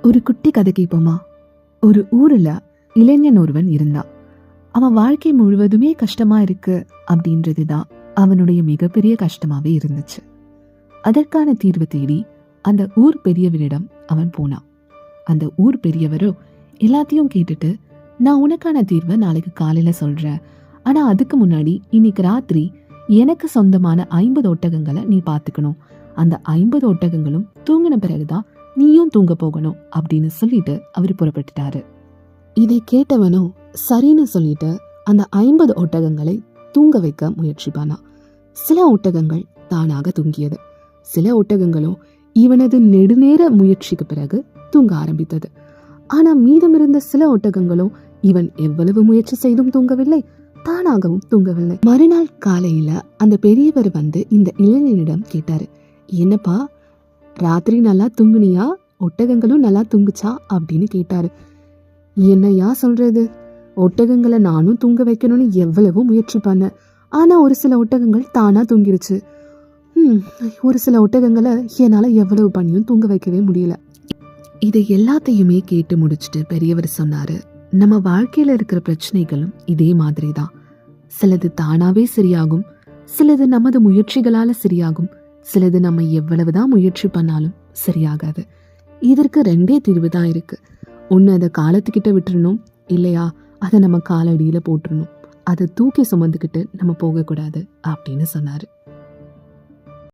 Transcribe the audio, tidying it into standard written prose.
ஒரு குட்டி கதை கேட்போமா? ஒரு ஊர்ல இளைஞன் ஒருவன் இருந்தான். அவன் வாழ்க்கை முழுவதுமே கஷ்டமா இருக்கு அப்படின்றதுதான் அவனுடைய மிகப்பெரிய கஷ்டமாவே இருந்துச்சு. அதற்கான தீர்வு தேடி அந்த ஊர் பெரியவரிடம் அவன் போனான். அந்த ஊர் பெரியவரோ எல்லாத்தையும் கேட்டுட்டு, நான் உனக்கான தீர்வை நாளைக்கு காலையில சொல்றேன், ஆனா அதுக்கு முன்னாடி இன்னைக்கு ராத்திரி எனக்கு சொந்தமான 50 ஒட்டகங்களை நீ பார்த்துக்கணும். அந்த 50 ஒட்டகங்களும் தூங்கின பிறகுதான் நீயும் தூங்க போகணும் அப்படின்னு சொல்லிட்டு அவர் புறப்பட்டுட்டாரு. இதை கேட்டவனும் சரின்னு சொல்லிட்டு அந்த 50 ஒட்டகங்களை தூங்க வைக்க முயற்சி பண்ணான். சில ஒட்டகங்கள் தானாக தூங்கியது. சில ஒட்டகங்களும் இவனது நெடுநேர முயற்சிக்கு பிறகு தூங்க ஆரம்பித்தது. ஆனா மீதமிருந்த சில ஒட்டகங்களும் இவன் எவ்வளவு முயற்சி செய்தும் தூங்கவில்லை, தானாகவும் தூங்கவில்லை. மறுநாள் காலையில அந்த பெரியவர் வந்து இந்த இளைஞனிடம் கேட்டாரு, என்னப்பா ராத்திரி நல்லா தூங்குனியா, ஒட்டகங்களும் நல்லா தூங்குச்சா அப்படின்னு கேட்டாரு. என்னையா சொல்றது, ஒட்டகங்களை நானும் தூங்க வைக்கணும்னு எவ்வளவோ முயற்சி பண்ணேன், ஆனா ஒரு சில ஒட்டகங்கள் தானா தூங்கிருச்சு. ஒரு சில ஒட்டகங்களை என்னால எவ்வளவு பண்ணியும் தூங்க வைக்கவே முடியல. இதை எல்லாத்தையுமே கேட்டு முடிச்சுட்டு பெரியவர் சொன்னாரு, நம்ம வாழ்க்கையில இருக்கிற பிரச்சனைகளும் இதே மாதிரி தான். சிலது தானாவே சரியாகும், சிலது நமது முயற்சிகளால சரியாகும், சிலது நம்ம எவ்வளவுதான் முயற்சி பண்ணாலும் சரியாகாது. இதற்கு 2 தீர்வு தான் இருக்கு. ஒன்று அதை காலத்துக்கிட்ட விட்டுறணும், இல்லையா அதை நம்ம காலடியில போட்டுறணும். அதை தூக்கி சுமந்துக்கிட்டு நம்ம போகக்கூடாது அப்படின்னு சொன்னாரு.